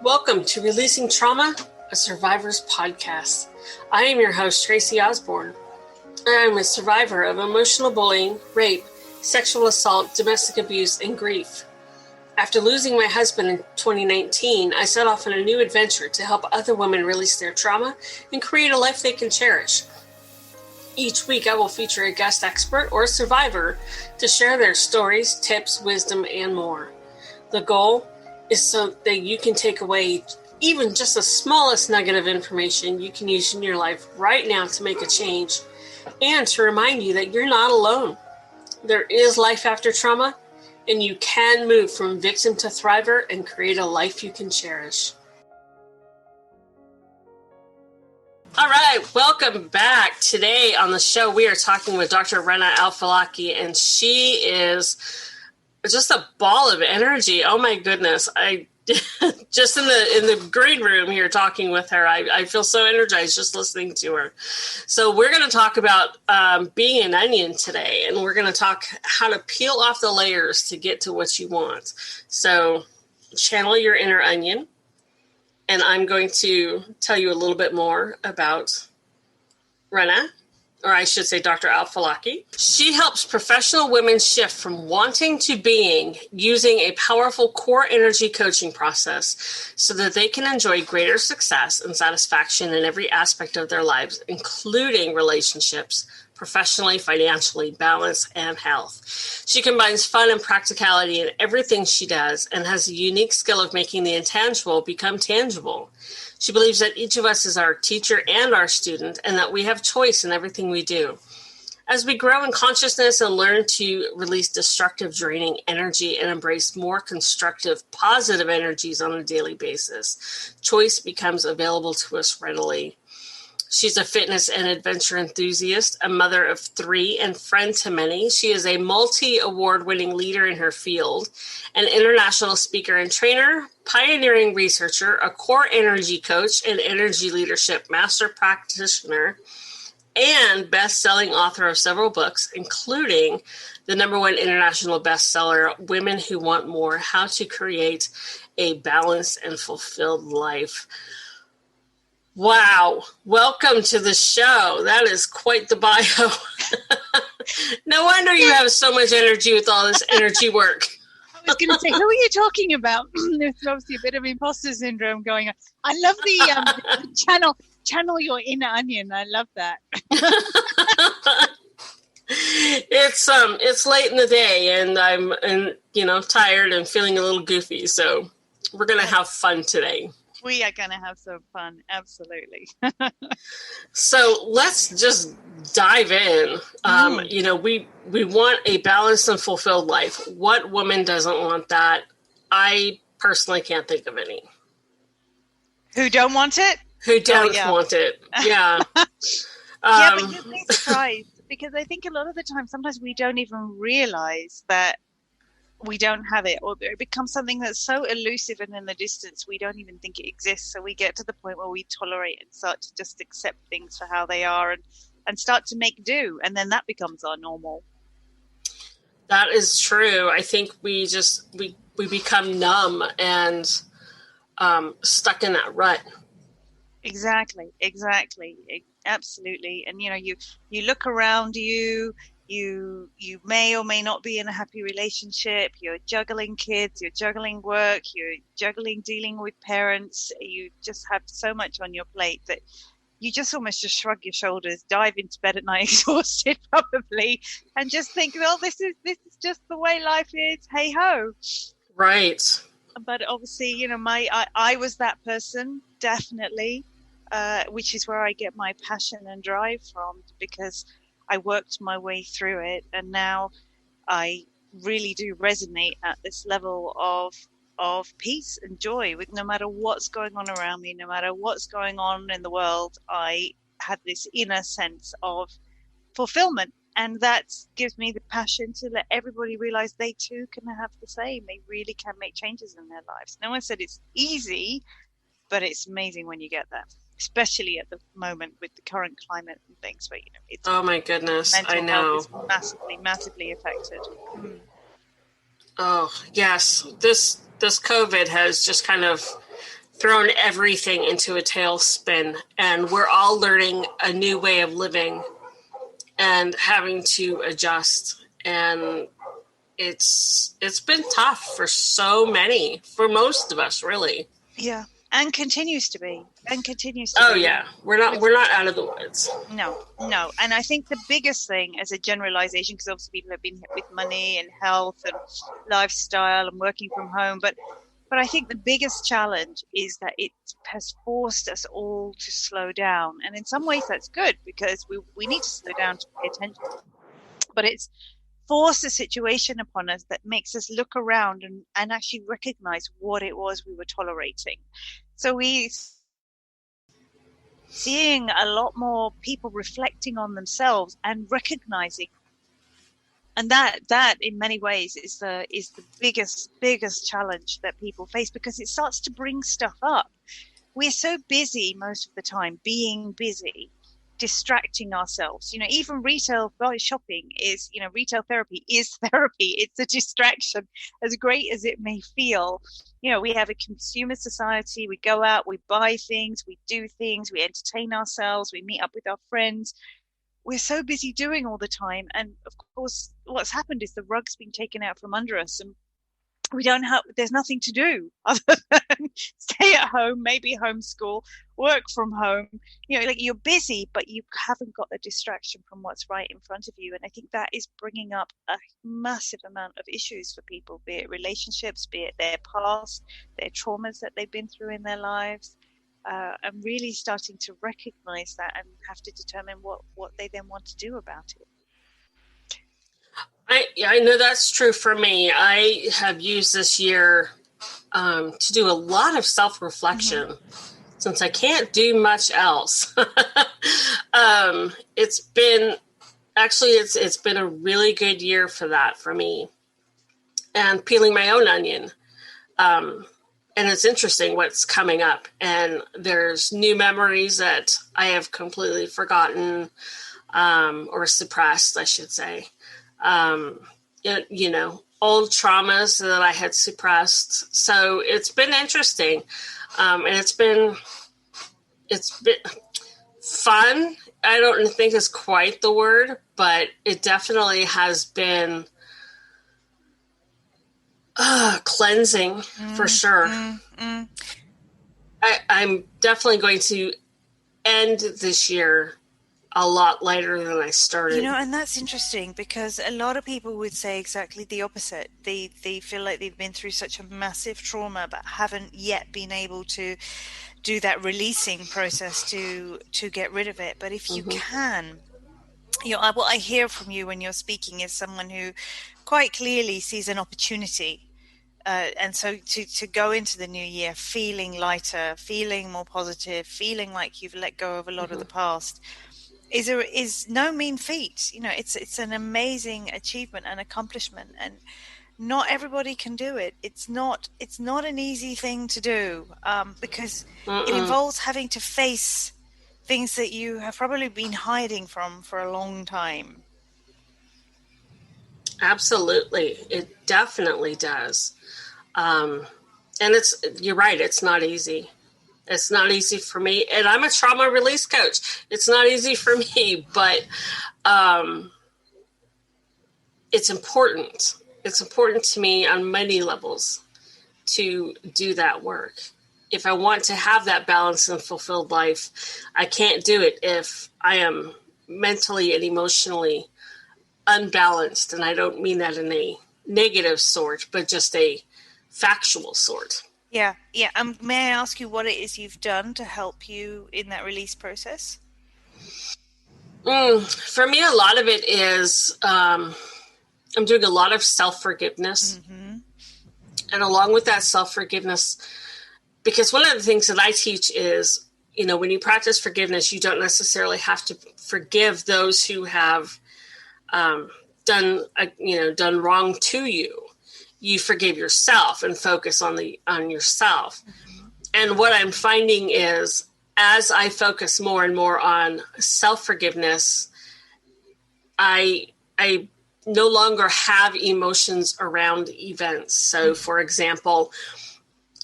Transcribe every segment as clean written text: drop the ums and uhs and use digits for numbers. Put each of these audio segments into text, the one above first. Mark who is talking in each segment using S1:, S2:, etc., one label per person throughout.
S1: Welcome to Releasing Trauma, a Survivor's Podcast. I am your host, Tracy Osborne. I am a survivor of emotional bullying, rape, sexual assault, domestic abuse, and grief. After losing my husband in 2019, I set off on a new adventure to help other women release their trauma and create a life they can cherish. Each week, I will feature a guest expert or survivor to share their stories, tips, wisdom, and more. The goal is so that you can take away even just the smallest nugget of information you can use in your life right now to make a change, and to remind you that you're not alone. There is life after trauma, and you can move from victim to thriver and create a life you can cherish. All right, welcome back. Today on the show, we are talking with Dr. Rana Al-Falaki, and she is just a ball of energy. Oh my goodness. I just in the green room here talking with her, I feel so energized just listening to her. So we're going to talk about being an onion today, and we're going to talk how to peel off the layers to get to what you want. So channel your inner onion, and I'm going to tell you a little bit more about Rana, or I should say Dr. Al-Falaki. She helps professional women shift from wanting to being using a powerful core energy coaching process so that they can enjoy greater success and satisfaction in every aspect of their lives, including relationships, professionally, financially, balance, and health. She combines fun and practicality in everything she does and has a unique skill of making the intangible become tangible. She believes that each of us is our teacher and our student, and that we have choice in everything we do. As we grow in consciousness and learn to release destructive, draining energy and embrace more constructive, positive energies on a daily basis, choice becomes available to us readily. She's a fitness and adventure enthusiast, a mother of 3, and friend to many. She is a multi-award-winning leader in her field, an international speaker and trainer, pioneering researcher, a core energy coach, and energy leadership master practitioner, and best-selling author of several books, including the #1 international bestseller, Women Who Want More: How to Create a Balanced and Fulfilled Life. Wow. Welcome to the show. That is quite the bio. No wonder you have so much energy with all this energy work.
S2: I was going to say, who are you talking about? There's obviously a bit of imposter syndrome going on. I love the channel your inner onion. I love that.
S1: It's late in the day, and I'm tired and feeling a little goofy. So we're going to have fun today.
S2: We are going to have some fun. Absolutely.
S1: So let's just dive in. We want a balanced and fulfilled life. What woman doesn't want that? I personally can't think of any.
S2: Who don't want it?
S1: Who don't want it? Yeah.
S2: Yeah, but you'd be surprised, because I think a lot of the time, sometimes we don't even realize that we don't have it, or it becomes something that's so elusive and in the distance we don't even think it exists. So we get to the point where we tolerate and start to just accept things for how they are and start to make do, and then that becomes our normal.
S1: That is true. I think we become numb and stuck in that rut.
S2: Exactly, absolutely. And you look around you. You may or may not be in a happy relationship. You're juggling kids, you're juggling work, you're juggling dealing with parents. You just have so much on your plate that you just almost just shrug your shoulders, dive into bed at night exhausted probably, and just think, well, this is just the way life is. Hey ho.
S1: Right.
S2: But obviously, I was that person, definitely, which is where I get my passion and drive from, because I worked my way through it, and now I really do resonate at this level of peace and joy with no matter what's going on around me, no matter what's going on in the world. I have this inner sense of fulfillment, and that gives me the passion to let everybody realize they too can have the same. They really can make changes in their lives. No one said it's easy, but it's amazing when you get that. Especially at the moment with the current climate and things, where it's
S1: oh my goodness, I know,
S2: is massively affected.
S1: Oh yes, this COVID has just kind of thrown everything into a tailspin, and we're all learning a new way of living and having to adjust. And it's been tough for so many, for most of us, really.
S2: Yeah, and continues to be.
S1: Oh yeah, we're not out of the woods.
S2: No. And I think the biggest thing as a generalization, because obviously people have been hit with money and health and lifestyle and working from home, but I think the biggest challenge is that it has forced us all to slow down. And in some ways that's good, because we need to slow down to pay attention. But it's forced a situation upon us that makes us look around and actually recognize what it was we were tolerating. So we seeing a lot more people reflecting on themselves and recognizing, and that in many ways is the biggest challenge that people face, because it starts to bring stuff up. We're so busy most of the time, being busy, distracting ourselves. Even retail shopping is, retail therapy is therapy. It's a distraction, as great as it may feel. We have a consumer society. We go out, we buy things, we do things, we entertain ourselves, we meet up with our friends. We're so busy doing all the time. And of course, what's happened is the rug's been taken out from under us, and there's nothing to do other than stay at home, maybe homeschool, work from home. You're busy, but you haven't got the distraction from what's right in front of you. And I think that is bringing up a massive amount of issues for people, be it relationships, be it their past, their traumas that they've been through in their lives. And really starting to recognize that and have to determine what they then want to do about it.
S1: I know that's true for me. I have used this year to do a lot of self-reflection, since I can't do much else. It's been a really good year for that for me, and peeling my own onion. And it's interesting what's coming up, and there's new memories that I have completely forgotten, or suppressed, I should say. Old traumas that I had suppressed. So it's been interesting. And it's been fun. I don't think it's quite the word, but it definitely has been cleansing for sure. I'm definitely going to end this year a lot lighter than I started.
S2: And that's interesting, because a lot of people would say exactly the opposite. They feel like they've been through such a massive trauma, but haven't yet been able to do that releasing process to get rid of it. But if you can, what I hear from you when you're speaking is someone who quite clearly sees an opportunity. And so to go into the new year feeling lighter, feeling more positive, feeling like you've let go of a lot of the past, is no mean feat. It's an amazing achievement and accomplishment, and not everybody can do it. It's not an easy thing to do, because it involves having to face things that you have probably been hiding from for a long time.
S1: Absolutely. It definitely does. And you're right. It's not easy. It's not easy for me. And I'm a trauma release coach. It's not easy for me, but it's important. It's important to me on many levels to do that work. If I want to have that balanced and fulfilled life, I can't do it if I am mentally and emotionally unbalanced. And I don't mean that in a negative sort, but just a factual sort.
S2: Yeah. May I ask you what it is you've done to help you in that release process?
S1: For me, a lot of it is I'm doing a lot of self-forgiveness. And along with that self-forgiveness, because one of the things that I teach is, when you practice forgiveness, you don't necessarily have to forgive those who have done wrong to you. You forgive yourself and focus on yourself. And what I'm finding is, as I focus more and more on self-forgiveness, I no longer have emotions around events. So, for example,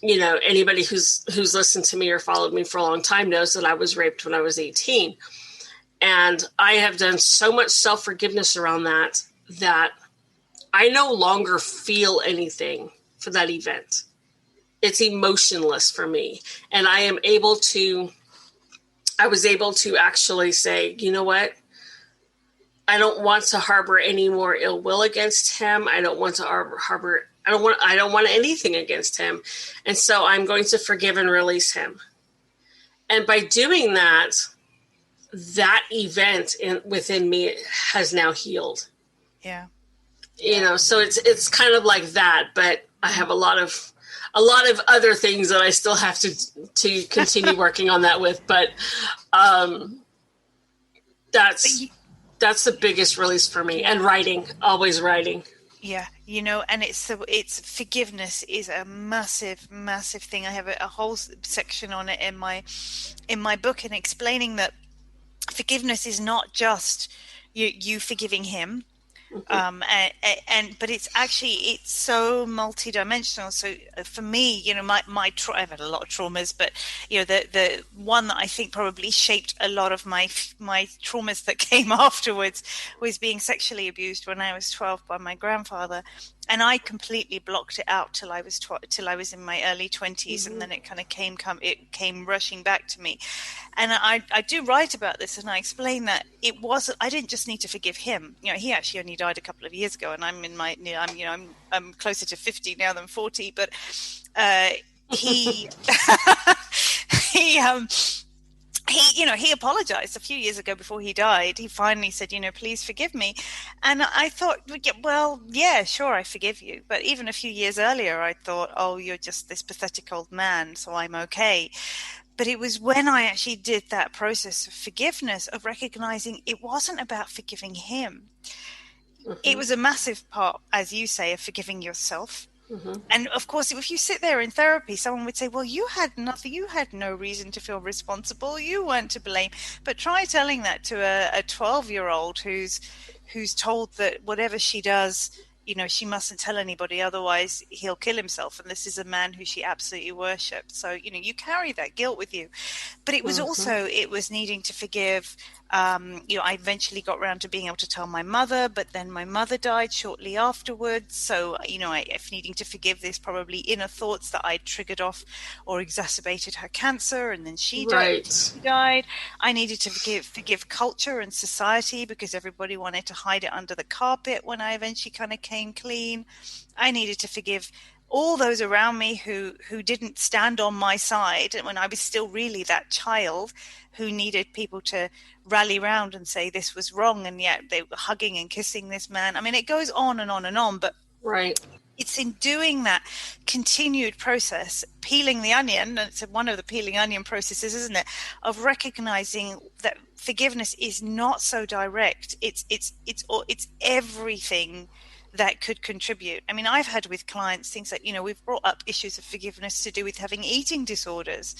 S1: anybody who's listened to me or followed me for a long time knows that I was raped when I was 18. And I have done so much self-forgiveness around that I no longer feel anything for that event. It's emotionless for me. And I was able to actually say, you know what? I don't want to harbor any more ill will against him. I don't want to harbor I don't want anything against him. And so I'm going to forgive and release him. And by doing that, that event within me has now healed.
S2: Yeah.
S1: So it's kind of like that, but I have a lot of other things that I still have to continue working on that with. But that's the biggest release for me. And writing, always writing.
S2: Yeah, and it's forgiveness is a massive, massive thing. I have a whole section on it in my book, and explaining that forgiveness is not just you forgiving him. But it's so multidimensional. So for me, I've had a lot of traumas, but the one that I think probably shaped a lot of my traumas that came afterwards was being sexually abused when I was 12 by my grandfather. And I completely blocked it out till I was in my early 20s, and then it kind of came rushing back to me. And I do write about this, and I explain that I didn't just need to forgive him. He actually only died a couple of years ago, and I'm I'm closer to 50 now than 40. But he he apologized a few years ago before he died. He finally said, please forgive me. And I thought, well, yeah, sure, I forgive you. But even a few years earlier, I thought, oh, you're just this pathetic old man, so I'm okay. But it was when I actually did that process of forgiveness, of recognizing it wasn't about forgiving him. It was a massive part, as you say, of forgiving yourself. And of course, if you sit there in therapy, someone would say, well, you had nothing, you had no reason to feel responsible, you weren't to blame. But try telling that to a 12-year-old who's told that whatever she does, she mustn't tell anybody, otherwise he'll kill himself. And this is a man who she absolutely worships. So, you carry that guilt with you. But it was also, it was needing to forgive. I eventually got around to being able to tell my mother, but then my mother died shortly afterwards. So, if needing to forgive this probably inner thoughts that I triggered off or exacerbated her cancer, and then she died. I needed to forgive culture and society because everybody wanted to hide it under the carpet when I eventually kind of came clean. I needed to forgive all those around me who didn't stand on my side when I was still really that child who needed people to rally around and say this was wrong, and yet they were hugging and kissing this man. I mean, it goes on and on and on, but it's in doing that continued process, peeling the onion, and it's one of the peeling onion processes, isn't it, of recognizing that forgiveness is not so direct. It's everything that could contribute. I mean, I've had with clients things like, we've brought up issues of forgiveness to do with having eating disorders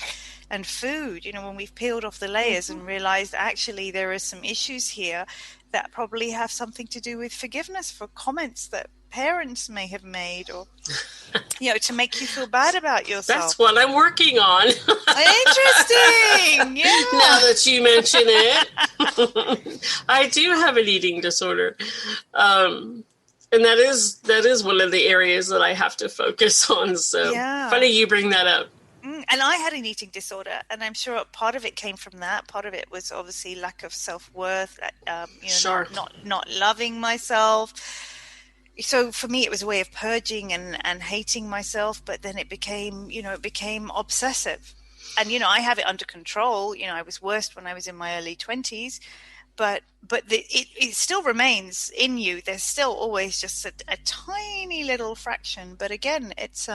S2: and food, when we've peeled off the layers and realized actually there are some issues here that probably have something to do with forgiveness for comments that parents may have made, or to make you feel bad about yourself.
S1: That's what I'm working on.
S2: Interesting. Yeah.
S1: Now that you mention it, I do have an eating disorder. And that is one of the areas that I have to focus on. So funny you bring that up.
S2: And I had an eating disorder, and I'm sure part of it came from that. Part of it was obviously lack of self-worth, not loving myself. So for me, it was a way of purging and hating myself. But then it became obsessive. And, I have it under control. I was worst when I was in my early 20s. But it still remains in you. There's still always just a tiny little fraction. But again, it's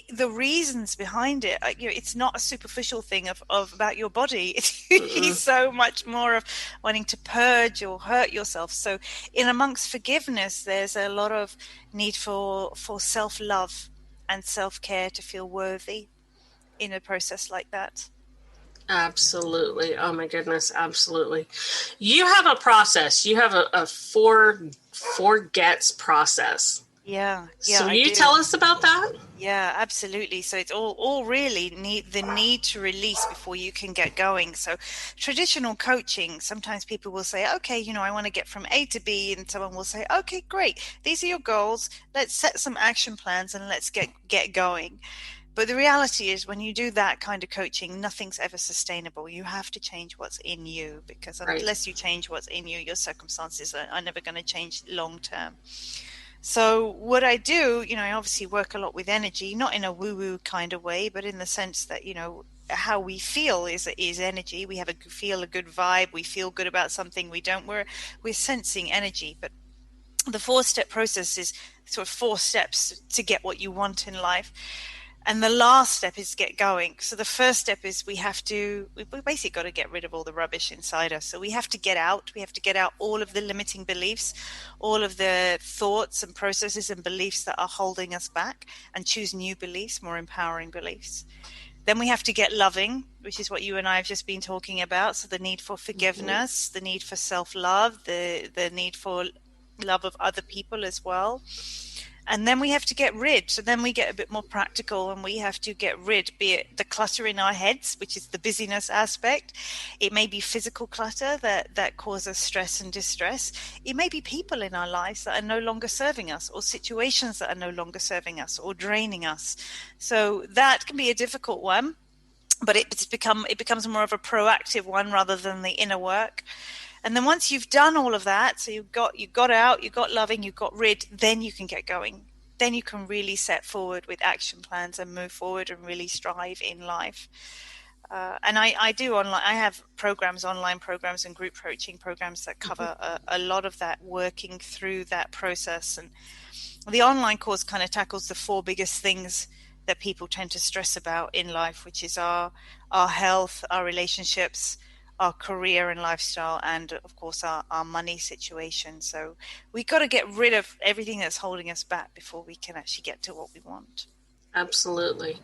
S2: the reasons behind it. It's not a superficial thing of about your body. It's so much more of wanting to purge or hurt yourself. So in amongst forgiveness, there's a lot of need for self-love and self-care to feel worthy in a process like that.
S1: Absolutely. Oh my goodness. Absolutely. You have a process. You have a four gets process.
S2: Yeah,
S1: So
S2: yeah,
S1: will
S2: I
S1: you
S2: do.
S1: tell us about that?
S2: Yeah, absolutely. So it's all really the need to release before you can get going. So traditional coaching, sometimes people will say, okay, I want to get from A to B, and someone will say, okay, great. These are your goals. Let's set some action plans and let's get going. But the reality is when you do that kind of coaching, nothing's ever sustainable. You have to change what's in you, because
S1: Right.
S2: unless you change what's in you, your circumstances are never going to change long term. So what I do, I obviously work a lot with energy, not in a woo-woo kind of way, but in the sense that, how we feel is energy. We have feel a good vibe. We feel good about something. We're sensing energy. But the 4-step process is sort of 4 steps to get what you want in life. And the last step is get going. So the first step is we basically got to get rid of all the rubbish inside us. So we have to get out. We have to get out all of the limiting beliefs, all of the thoughts and processes and beliefs that are holding us back, and choose new beliefs, more empowering beliefs. Then we have to get loving, which is what you and I have just been talking about. So the need for
S1: Mhm.
S2: forgiveness, the need for self-love, the need for love of other people as well. And then we have to get rid. So then we get a bit more practical, and we have to get rid, be it the clutter in our heads, which is the busyness aspect. It may be physical clutter that causes stress and distress. It may be people in our lives that are no longer serving us, or situations that are no longer serving us or draining us. So that can be a difficult one, but it becomes more of a proactive one rather than the inner work. And then once you've done all of that, so you got out, you got loving, you got rid, then you can get going. Then you can really set forward with action plans and move forward and really strive in life. And I do online. I have online programs, and group coaching programs that cover a lot of that, working through that process. And the online course kind of tackles the 4 biggest things that people tend to stress about in life, which is our health, our relationships, our career and lifestyle, and of course our money situation. So we got to get rid of everything that's holding us back before we can actually get to what we want.
S1: Absolutely.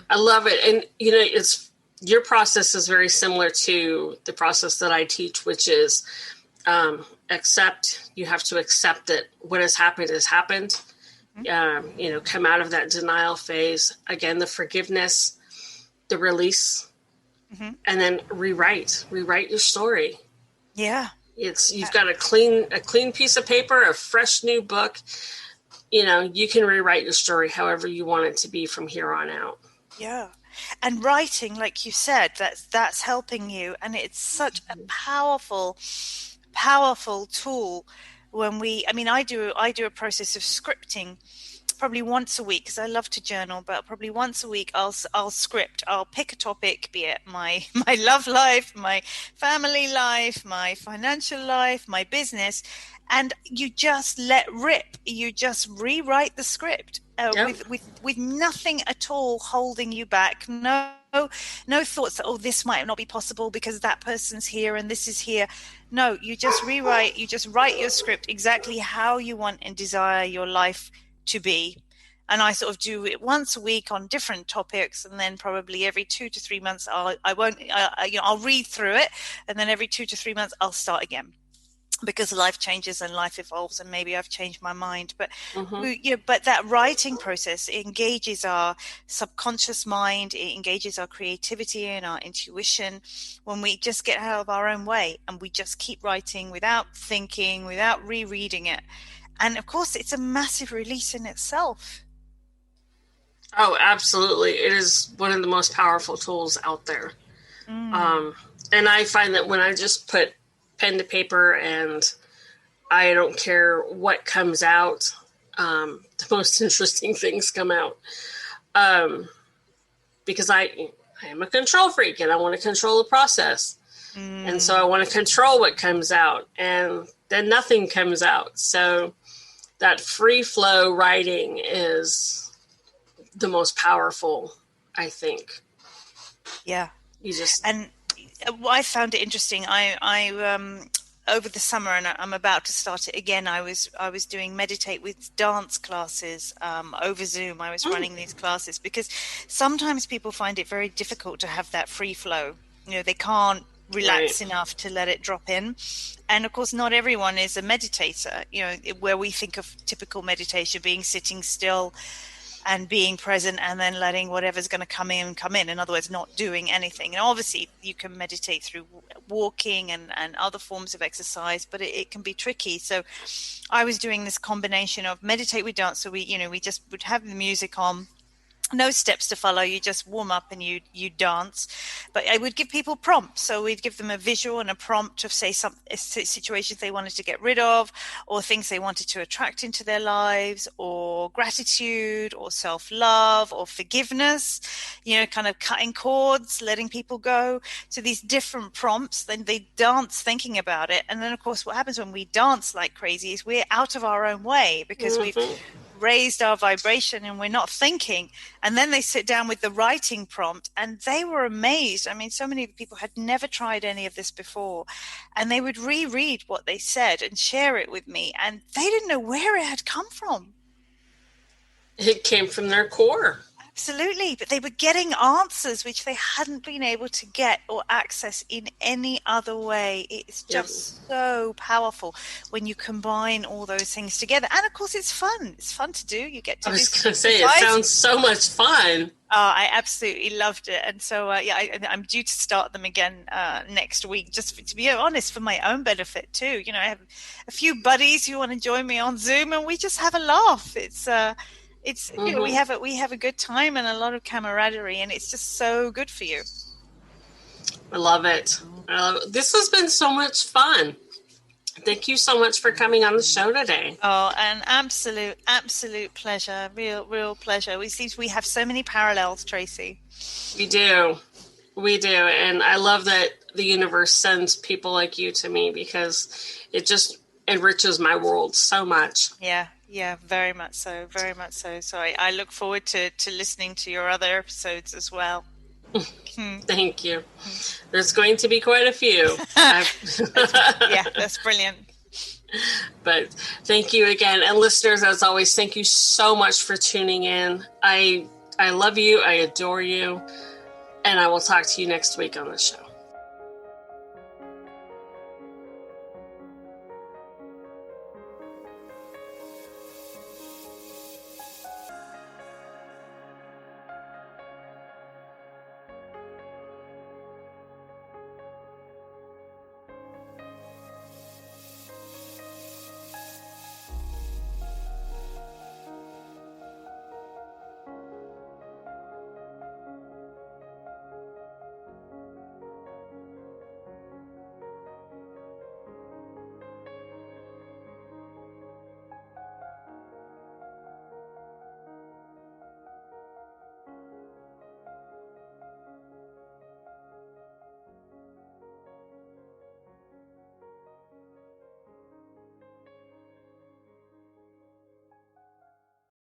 S1: I love it. And, it's your process is very similar to the process that I teach, which is accept. You have to accept that what has happened has happened. Come out of that denial phase. Again, the forgiveness, the release,
S2: Mm-hmm.
S1: and then rewrite your story.
S2: Yeah.
S1: You've got a clean piece of paper, a fresh new book. You can rewrite your story however you want it to be from here on out.
S2: Yeah. And writing, like you said, that's helping you. And it's such a powerful tool. I do a process of scripting probably once a week, because I love to journal, but probably once a week I'll script. I'll pick a topic, be it my my love life, my family life, my financial life, my business, and you just let rip. You just rewrite the script,
S1: Yep.
S2: with nothing at all holding you back. No thoughts that, oh, this might not be possible because that person's here and this is here. No, you just rewrite. You just write your script exactly how you want and desire your life to be. And I sort of do it once a week on different topics, and then probably every 2 to 3 months I'll read through it, and then every 2 to 3 months I'll start again, because life changes and life evolves, and maybe I've changed my mind. But
S1: Mm-hmm.
S2: but that writing process engages our subconscious mind. It engages our creativity and our intuition, when we just get out of our own way and we just keep writing without thinking, without rereading it. And of course, it's a massive release in itself.
S1: Oh, absolutely. It is one of the most powerful tools out there.
S2: Mm.
S1: Um, and I find that when I just put pen to paper and I don't care what comes out, the most interesting things come out. Because I am a control freak and I want to control the process. And so I
S2: Mm.
S1: want to control what comes out, and then nothing comes out. So that free flow writing is the most powerful, I think.
S2: Yeah.
S1: You just,
S2: And I found it interesting. I over the summer, and I'm about to start it again. I was doing meditate with dance classes over Zoom. I was running these classes because sometimes people find it very difficult to have that free flow. They can't relax enough to let it drop in. And of course, not everyone is a meditator, where we think of typical meditation being sitting still and being present and then letting whatever's going to come in. In other words, not doing anything. And obviously you can meditate through walking and other forms of exercise, but it can be tricky. So I was doing this combination of meditate with dance. So we just would have the music on, no steps to follow. You just warm up and you dance. But I would give people prompts. So we'd give them a visual and a prompt of, say, some situations they wanted to get rid of, or things they wanted to attract into their lives, or gratitude, or self-love, or forgiveness, kind of cutting cords, letting people go. So these different prompts, then they dance thinking about it. And then, of course, what happens when we dance like crazy is we're out of our own way, because we've raised our vibration and we're not thinking. And then they sit down with the writing prompt, and they were amazed. I mean, so many people had never tried any of this before, and they would reread what they said and share it with me, and they didn't know where it had come from.
S1: It came from their core.
S2: Absolutely. But they were getting answers which they hadn't been able to get or access in any other way. It's just so powerful when you combine all those things together. And of course, it's fun. It's fun to do. You get to
S1: I was going to say, it sounds so much fun.
S2: I absolutely loved it. And so, I'm due to start them again next week, just to be honest, for my own benefit too. I have a few buddies who want to join me on Zoom, and we just have a laugh. It's we have a good time and a lot of camaraderie, and it's just so good for you.
S1: I love it. This has been so much fun. Thank you so much for coming on the show today.
S2: Oh, an absolute pleasure. Real pleasure. We have so many parallels, Tracy.
S1: We do. And I love that the universe sends people like you to me, because it just enriches my world so much.
S2: Yeah, very much so. So I look forward to listening to your other episodes as well.
S1: Thank you. There's going to be quite a few.
S2: Yeah, that's brilliant.
S1: But thank you again. And listeners, as always, thank you so much for tuning in. I love you. I adore you. And I will talk to you next week on the show.